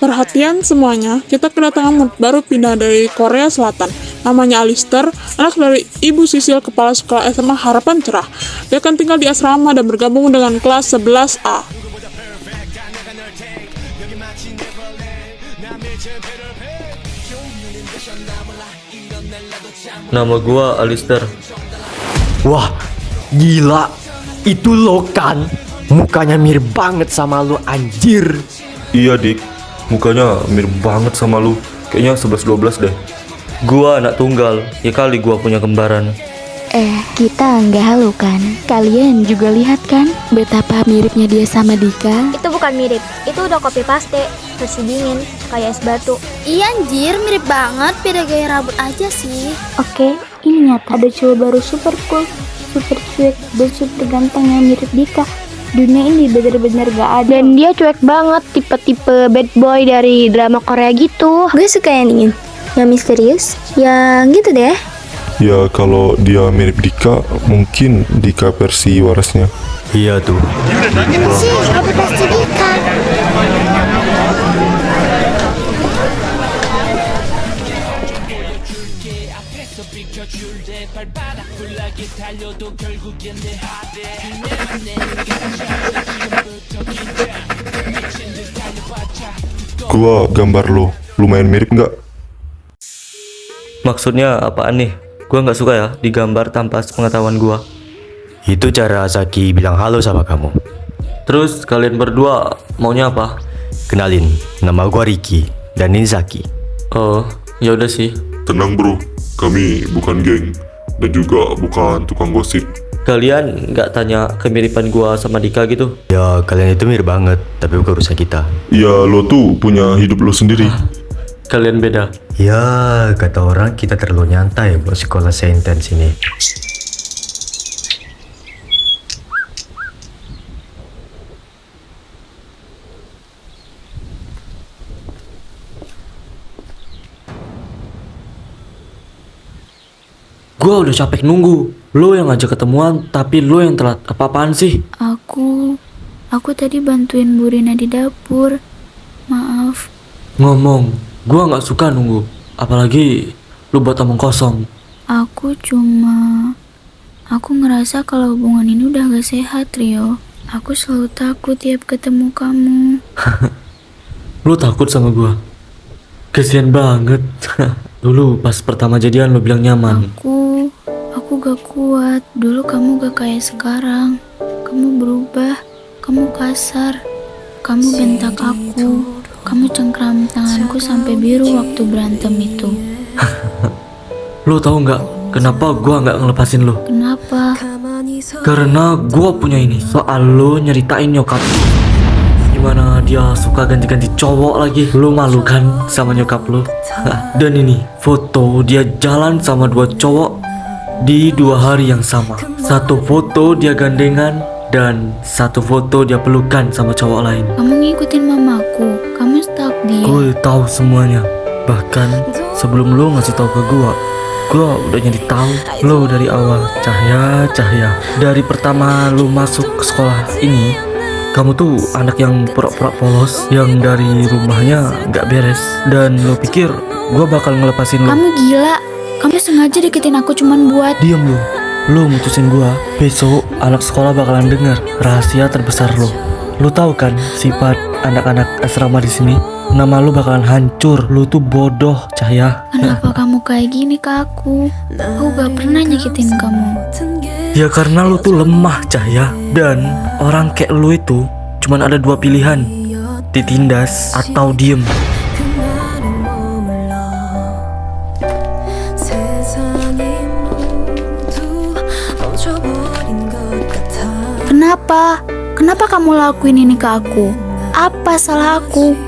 Perhatian semuanya, kita kedatangan murid baru pindah dari Korea Selatan. Namanya Alistair, anak dari Ibu Sisil, kepala sekolah SMA Harapan Cerah. Dia akan tinggal di asrama dan bergabung dengan kelas 11A. Nama gua Alistair. Wah, gila. Itu lo kan? Mukanya mirip banget sama lo, anjir. Iya dik, mukanya mirip banget sama lu. Kayaknya 11-12 deh. Gua anak tunggal, ya kali gua punya kembaran. Kita nggak halu kan? Kalian juga lihat kan betapa miripnya dia sama Dika? Itu bukan mirip, itu udah copy paste, versi dingin, kayak es batu. Iya anjir, mirip banget, beda gaya rambut aja sih. Oke, ini nyata. Ada cowok baru super cool, super cuek, dan super ganteng yang mirip Dika. Dunia ini bener-bener gak ada. Dan dia cuek banget, tipe-tipe bad boy dari drama Korea gitu. Gue suka yang dingin, yang misterius, yang gitu deh. Ya kalau dia mirip Dika, mungkin Dika versi warasnya. Iya tuh. Sih, aku pasti Dika. Gua gambar lo, lumayan mirip nggak? Maksudnya apaan nih? Gua nggak suka ya digambar tanpa sepengetahuan gua. Itu cara Zaki bilang halo sama kamu. Terus kalian berdua maunya apa? Kenalin, nama gua Ricky dan ini Zaki. Oh, ya udah sih. Tenang bro, kami bukan geng dan juga bukan tukang gosip. Kalian nggak tanya kemiripan gua sama Dika gitu? Ya kalian itu mirip banget, tapi bukan urusan kita. Ya lo tuh punya hidup lo sendiri. Kalian beda. Ya kata orang kita terlalu nyantai buat sekolah seintens ini. Gua udah capek nunggu. Lo yang ngajak ketemuan, tapi lo yang telat. Apa-apaan sih? Aku tadi bantuin Bu Rina di dapur. Maaf. Ngomong, gua nggak suka nunggu. Apalagi lo buat omong kosong. Aku ngerasa kalau hubungan ini udah gak sehat, Rio. Aku selalu takut tiap ketemu kamu. Lo takut sama gua? Kasian banget. Dulu pas pertama jadian lo bilang nyaman. Aku gak kuat. Dulu kamu gak kayak sekarang. Kamu berubah. Kamu kasar. Kamu bentak aku. Kamu cengkram tanganku sampai biru waktu berantem itu. Lo tahu nggak kenapa gua nggak ngelepasin lo? Kenapa? Karena gua punya ini. Soal lo nyeritain nyokap gimana dia suka ganti-ganti cowok lagi. Lo malu kan sama nyokap lo? Dan ini foto dia jalan sama 2 cowok di 2 hari yang sama. Satu foto dia gandengan dan satu foto dia pelukan sama cowok lain. Kamu ngikutin mamaku. Kamu stalk dia. Gue tahu semuanya. Bahkan sebelum lo ngasih tahu ke gua udah nyari tahu lo dari awal. Cahya. Dari pertama lo masuk ke sekolah ini, kamu tuh anak yang pura-pura polos, yang dari rumahnya nggak beres. Dan lo pikir gua bakal ngelepasin lo? Kamu gila. Kamu sengaja deketin aku cuman buat... Diam lo. Lo mutusin gua. Besok anak sekolah bakalan dengar rahasia terbesar lo. Lo tahu kan sifat anak-anak asrama di sini? Nama lu bakalan hancur. Lu tuh bodoh, Cahya. Kenapa kamu kayak gini ke aku? Aku gak pernah nyakitin kamu. Ya karena lu tuh lemah, Cahya. Dan orang kayak lu itu cuman ada 2 pilihan, ditindas atau diem. Kenapa? Kenapa kamu lakuin ini ke aku? Apa salah aku?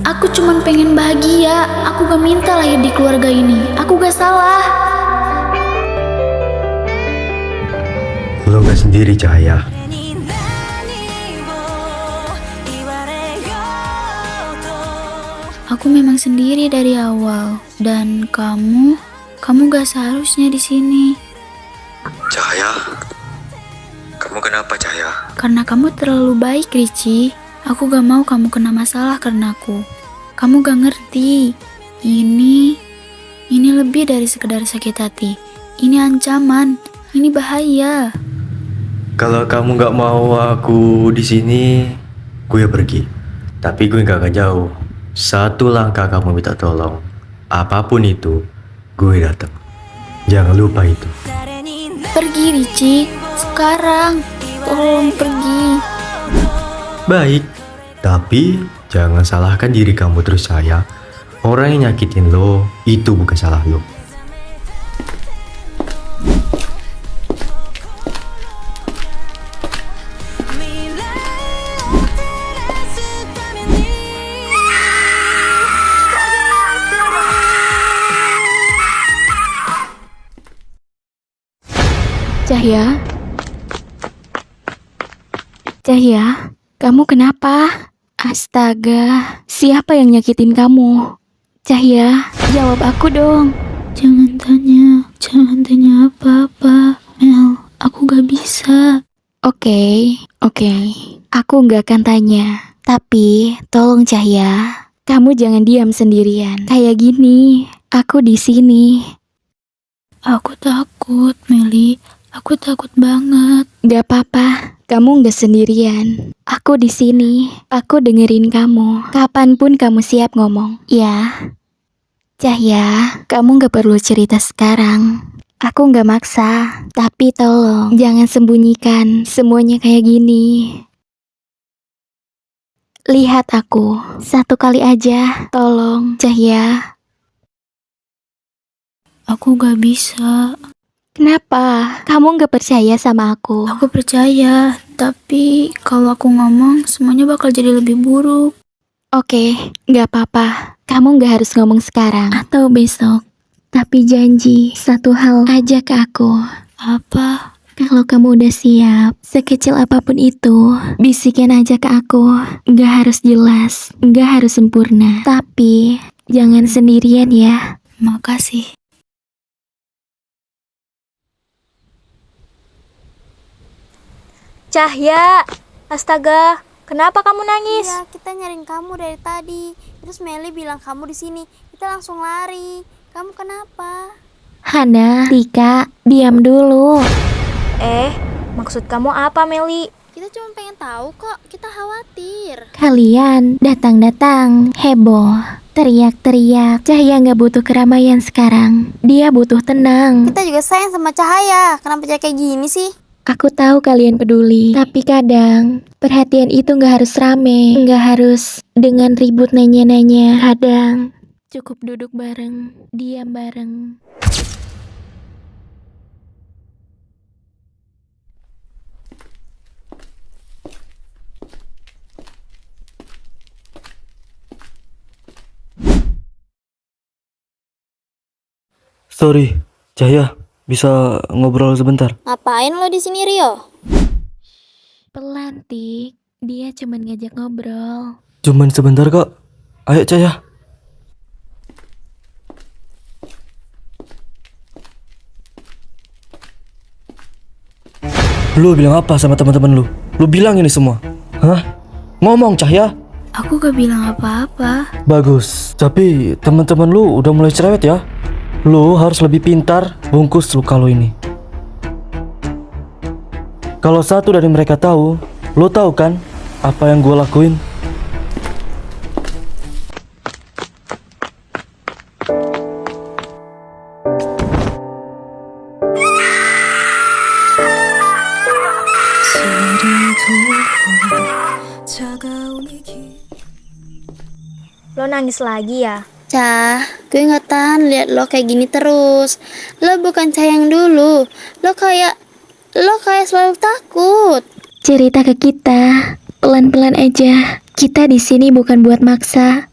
Aku cuman pengen bahagia. Aku gak minta lahir di keluarga ini. Aku gak salah. Lo gak sendiri, Cahaya. Aku memang sendiri dari awal. Dan kamu gak seharusnya di sini. Cahaya, kamu kenapa, Cahaya? Karena kamu terlalu baik, Ricci. Aku gak mau kamu kena masalah karena aku. Kamu gak ngerti. Ini lebih dari sekedar sakit hati. Ini ancaman. Ini bahaya. Kalau kamu nggak mau aku di sini, gue pergi. Tapi gue nggak akan jauh. Satu langkah kamu minta tolong, apapun itu, gue datang. Jangan lupa itu. Pergi, Ricik. Sekarang. Tolong pergi. Baik, tapi jangan salahkan diri kamu terus saya. Orang yang nyakitin lo, itu bukan salah lo. Cahya, kamu kenapa? Astaga, siapa yang nyakitin kamu? Cahya, jawab aku dong. Jangan tanya apa-apa. Mel, aku gak bisa. Oke, aku gak akan tanya. Tapi, tolong Cahya, kamu jangan diam sendirian. Kayak gini, aku di sini. Aku takut, Meli. Aku takut banget. Gak apa-apa, kamu gak sendirian. Aku di sini. Aku dengerin kamu. Kapanpun kamu siap ngomong, ya. Cahya, kamu gak perlu cerita sekarang. Aku gak maksa, tapi tolong jangan sembunyikan semuanya kayak gini. Lihat aku, satu kali aja, tolong, Cahya. Aku gak bisa. Kenapa? Kamu gak percaya sama aku? Aku percaya, tapi kalau aku ngomong, semuanya bakal jadi lebih buruk. Oke, gak apa-apa. Kamu gak harus ngomong sekarang atau besok. Tapi janji, satu hal aja ke aku. Apa? Kalau kamu udah siap, sekecil apapun itu, bisikin aja ke aku. Gak harus jelas, gak harus sempurna. Tapi, jangan sendirian ya. Makasih. Cahya, astaga, kenapa kamu nangis? Iya, kita nyariin kamu dari tadi. Terus Meli bilang kamu di sini. Kita langsung lari. Kamu kenapa? Hana, Tika, diam dulu. Maksud kamu apa, Meli? Kita cuma pengen tahu kok. Kita khawatir. Kalian datang-datang, heboh, teriak-teriak. Cahya gak butuh keramaian sekarang. Dia butuh tenang. Kita juga sayang sama Cahaya. Kenapa Cahaya kayak gini sih? Aku tahu kalian peduli, tapi kadang perhatian itu gak harus rame, gak harus dengan ribut nanya-nanya. Kadang cukup duduk bareng, diam bareng. Sorry, Cahya, bisa ngobrol sebentar? Ngapain lo di sini, Rio? Pelan, Tik. Dia cuman ngajak ngobrol. Cuman sebentar kok. Ayo Cahya. Lu bilang apa sama teman-teman lu? Lu bilang ini semua? Hah? Ngomong Cahya. Aku gak bilang apa-apa. Bagus. Tapi teman-teman lu udah mulai cerewet ya. Lu harus lebih pintar bungkus luka lu ini. Kalau satu dari mereka tahu, lu tahu kan apa yang gue lakuin? Lo nangis lagi ya? Cah, gue gak tahan lihat lo kayak gini terus. Lo bukan sayang dulu. Lo kayak selalu takut. Cerita ke kita, pelan-pelan aja. Kita di sini bukan buat maksa.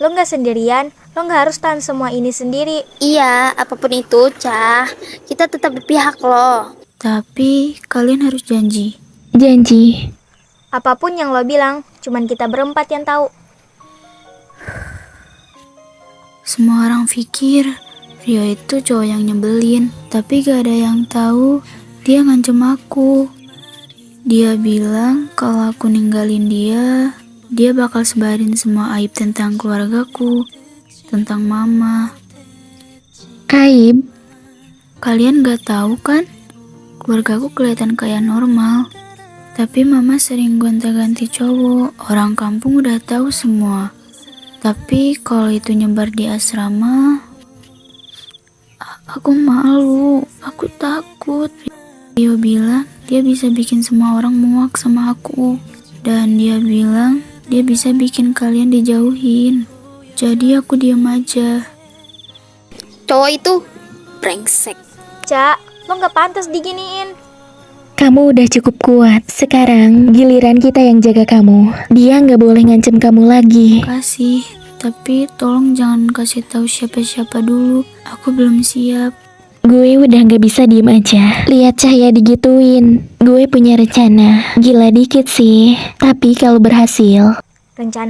Lo nggak sendirian, lo nggak harus tahan semua ini sendiri. Iya, apapun itu, Cah. Kita tetap di pihak lo. Tapi kalian harus janji. Janji. Apapun yang lo bilang, cuman kita berempat yang tahu. Semua orang pikir Rio itu cowok yang nyebelin, tapi gak ada yang tahu dia ngancem aku. Dia bilang kalau aku ninggalin dia, dia bakal sebarin semua aib tentang keluargaku, tentang mama. Aib? Kalian gak tahu kan? Keluargaku kelihatan kayak normal. Tapi mama sering gonta-ganti cowok. Orang kampung udah tahu semua. Tapi kalau itu nyebar di asrama, aku malu, aku takut. Rio bilang dia bisa bikin semua orang muak sama aku. Dan dia bilang dia bisa bikin kalian dijauhin. Jadi aku diam aja. Cowok itu brengsek. Cak, lo nggak pantas diginiin. Kamu udah cukup kuat. Sekarang giliran kita yang jaga kamu. Dia nggak boleh ngancem kamu lagi. Kasih, tapi tolong jangan kasih tahu siapa-siapa dulu. Aku belum siap. Gue udah nggak bisa diem aja. Lihat Cahaya digituin. Gue punya rencana. Gila dikit sih. Tapi kalau berhasil, Rencana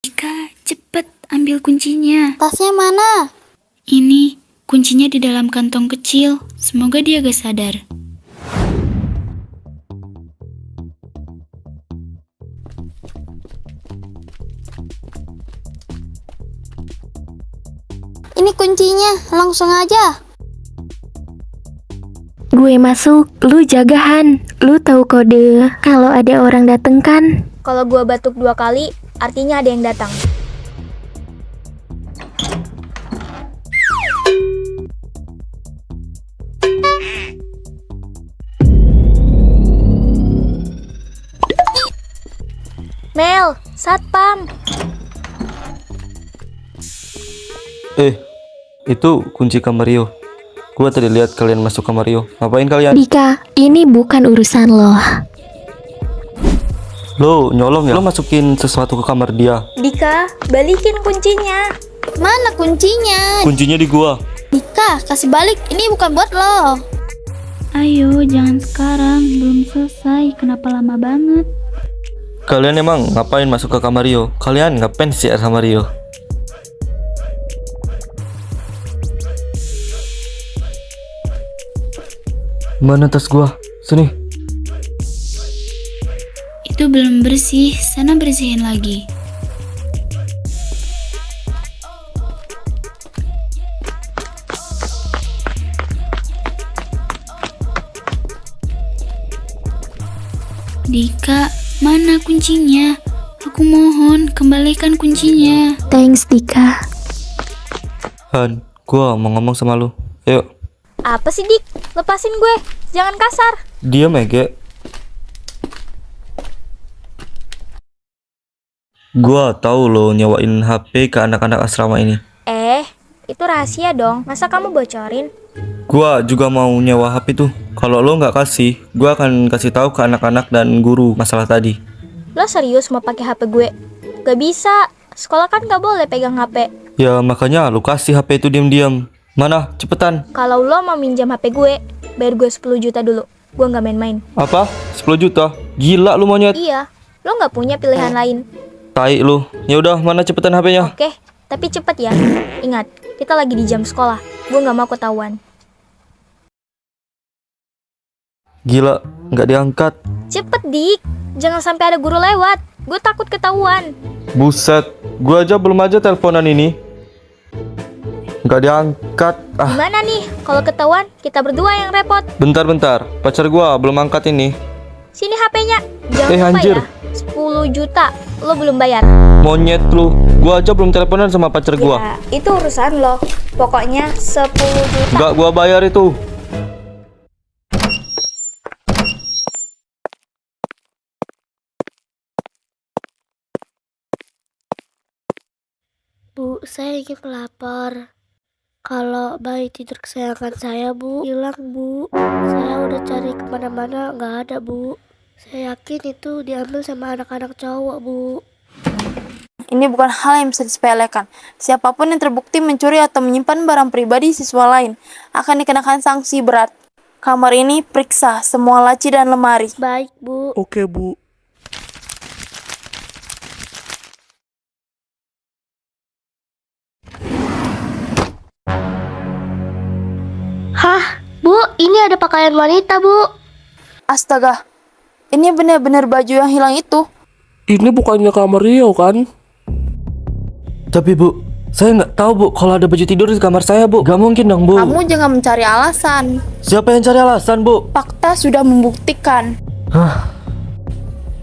Dika, cepet ambil kuncinya. tasnya mana? Ini, kuncinya di dalam kantong kecil. Semoga dia gak sadar. Ini kuncinya, langsung aja. Gue masuk, lu jagahan. Lu tahu kode kalau ada orang dateng kan? kalau gua batuk 2 kali, artinya ada yang datang. Mel, satpam. Itu kunci kamar Rio. Gua tadi lihat kalian masuk kamar Rio. Ngapain kalian? Dika, ini bukan urusan lo. Lo nyolong ya? Lo masukin sesuatu ke kamar dia. Dika, balikin kuncinya. Mana kuncinya? Kuncinya di gua. Dika, kasih balik. Ini bukan buat lo. Ayo, jangan sekarang. Belum selesai. Kenapa lama banget? Kalian emang ngapain masuk ke kamar Rio? Kalian ngapain share sama Rio? Mana tas gua? Sini. Itu belum bersih. Sana bersihin lagi. Dika, mana kuncinya? Aku mohon, kembalikan kuncinya. Thanks, Dika. Han, gua mau ngomong sama lu. Ayo. Apa sih, Dik? Lepasin gue. Jangan kasar. Diam Ege. Gua tahu lo nyewain HP ke anak-anak asrama ini. Itu rahasia dong. Masa kamu bocorin? Gua juga mau nyewa HP tuh. Kalau lo nggak kasih, gua akan kasih tahu ke anak-anak dan guru masalah tadi. Lo serius mau pakai HP gue? Gak bisa. Sekolah kan gak boleh pegang HP. Ya makanya lo kasih HP itu diam-diam. Mana? Cepetan. Kalau lo mau minjam HP gue, bayar gue 10 juta dulu. Gue gak main-main. Apa? 10 juta? Gila lu monyet. Iya, lo gak punya pilihan lain. Tai lu. Ya udah, mana cepetan HP-nya? Oke, tapi cepet ya. Ingat, kita lagi di jam sekolah. Gue gak mau ketahuan. Gila, nggak diangkat. Cepet, Dik. Jangan sampai ada guru lewat. Gue takut ketahuan. Buset, gua aja belum aja teleponan ini. Nggak diangkat. Gimana nih? Kalau ketahuan, kita berdua yang repot. Bentar, pacar gua belum angkat ini. Sini HP-nya. Jangan lupa anjir. ya. 10 juta. Lo belum bayar. Monyet lu. Gua aja belum teleponan sama pacar gua. Ya, itu urusan lo. Pokoknya 10 juta. Nggak gua bayar itu. Bu, saya ingin melapor. Kalau bayi tidur kesayangan saya, Bu, hilang, Bu. Saya udah cari kemana-mana, nggak ada, Bu. Saya yakin itu diambil sama anak-anak cowok, Bu. Ini bukan hal yang bisa disepelekan. Siapapun yang terbukti mencuri atau menyimpan barang pribadi siswa lain akan dikenakan sanksi berat. Kamar ini periksa semua laci dan lemari. Baik, Bu. Oke, Bu. Hah, Bu, ini ada pakaian wanita, Bu. Astaga, ini benar-benar baju yang hilang itu. Ini bukannya kamar Rio kan? Tapi Bu, saya nggak tahu Bu kalau ada baju tidur di kamar saya Bu. Gak mungkin dong Bu. Kamu jangan mencari alasan. Siapa yang cari alasan Bu? Fakta sudah membuktikan. Hah?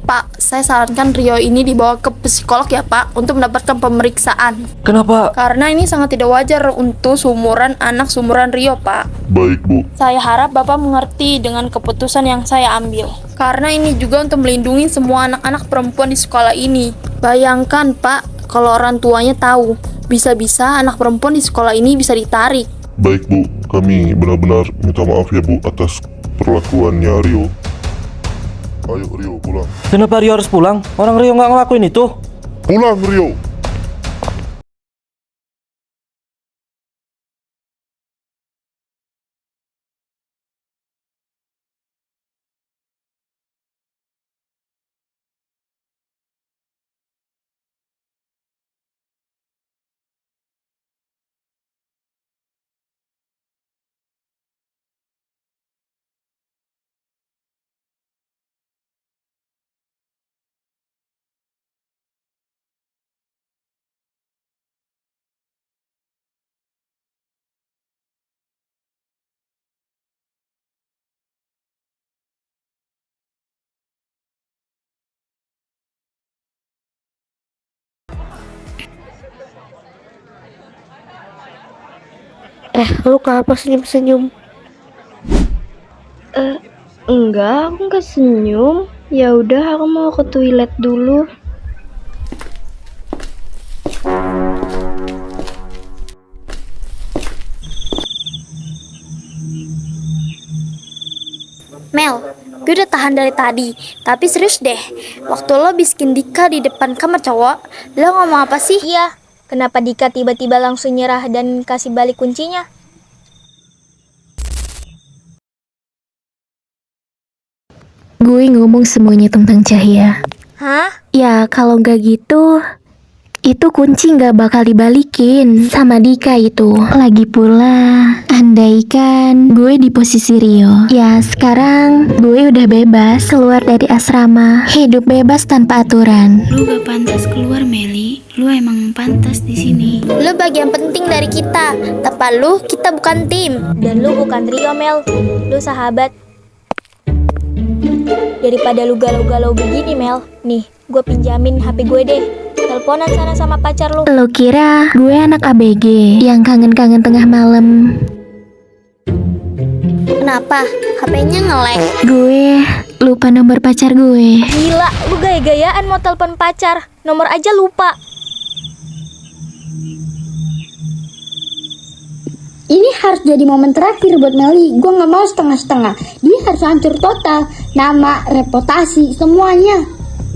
Pak, saya sarankan Rio ini dibawa ke psikolog ya Pak, untuk mendapatkan pemeriksaan. Kenapa? Karena ini sangat tidak wajar untuk anak seumuran Rio, Pak. Baik, Bu. Saya harap Bapak mengerti dengan keputusan yang saya ambil. Karena ini juga untuk melindungi semua anak-anak perempuan di sekolah ini. Bayangkan, Pak, kalau orang tuanya tahu, bisa-bisa anak perempuan di sekolah ini bisa ditarik. Baik, Bu. Kami benar-benar minta maaf ya, Bu, atas perlakuannya Rio. Ayo, Rio, pulang. Kenapa Rio harus pulang? Orang Rio nggak ngelakuin itu. Pulang, Rio! Lu kenapa senyum-senyum? Enggak, aku nggak senyum. Ya udah, aku mau ke toilet dulu. Mel, gue udah tahan dari tadi. Tapi serius deh, waktu lo biskin Dika di depan kamar cowok, lo ngomong apa sih? Iya, kenapa Dika tiba-tiba langsung nyerah dan kasih balik kuncinya? Gue ngomong semuanya tentang Cahya. Hah? Ya kalau nggak gitu, itu kunci nggak bakal dibalikin sama Dika itu. Lagi pula, andaikan gue di posisi Rio, ya sekarang gue udah bebas keluar dari asrama, hidup bebas tanpa aturan. Lu gak pantas keluar, Meli. Lu emang pantas di sini. Lu bagian penting dari kita. Tanpa lu, kita bukan tim. Dan lu bukan Rio, Mel. Lu sahabat. Daripada lu galau-galau begini, Mel, nih, gue pinjamin HP gue deh. Teleponan sana sama pacar lu. Lo kira gue anak ABG yang kangen-kangen tengah malam? Kenapa? HP-nya nge-lag. Gue lupa nomor pacar gue. Gila, lu gaya-gayaan mau telepon pacar. Nomor aja lupa. Ini harus jadi momen terakhir buat Meli. Gue gak mau setengah-setengah. Dia harus hancur total. Nama, reputasi, semuanya.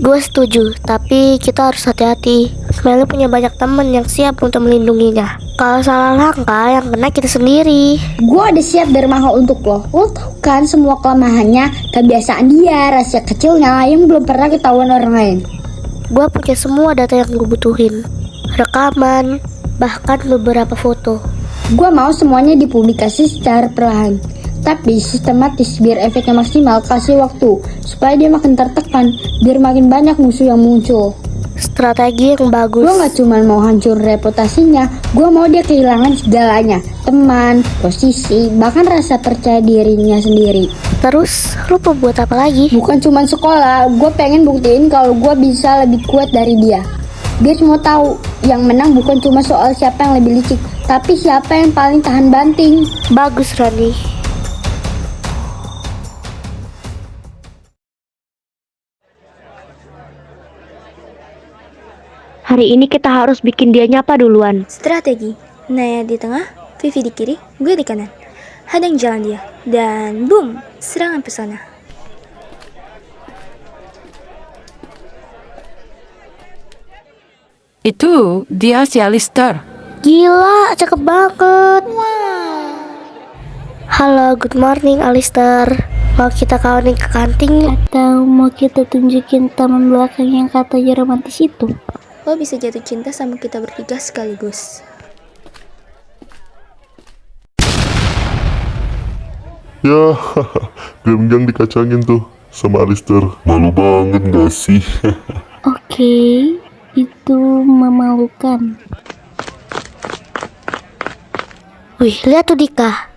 Gue setuju, tapi kita harus hati-hati. Meli punya banyak temen yang siap untuk melindunginya. Kalau salah langkah, yang kena kita sendiri. Gue udah siap dermaga untuk lo. Lo tau kan semua kelemahannya, kebiasaan dia, rahasia kecilnya yang belum pernah ketahuan orang lain. Gue punya semua data yang gue butuhin. Rekaman, bahkan beberapa foto. Gue mau semuanya dipublikasi secara perlahan, tapi sistematis biar efeknya maksimal. Kasih waktu supaya dia makin tertekan, biar makin banyak musuh yang muncul. Strategi yang bagus. Gue gak cuma mau hancur reputasinya, gue mau dia kehilangan segalanya. Teman, posisi, bahkan rasa percaya dirinya sendiri. Terus, lu mau buat apa lagi? Bukan cuma sekolah, gue pengen buktiin kalau gue bisa lebih kuat dari dia. Biar semua tahu, yang menang bukan cuma soal siapa yang lebih licik, tapi siapa yang paling tahan banting. Bagus, Rani. Hari ini kita harus bikin dia nyapa duluan. Strategi. Naya di tengah, Vivi di kiri, gue di kanan. Hadang jalan dia. Dan boom, serangan pesona. Itu dia si Alistair. Gila, cakep banget. Halo, good morning Alistair. Mau kita kawanin ke kantin atau mau kita tunjukin taman belakang yang katanya romantis itu? Lo bisa jatuh cinta sama kita bertiga sekaligus. Ya, Gemjang dikacangin tuh sama Alistair. Malu banget gak sih? Oke, itu memalukan. Wih, lihat tuh Dika.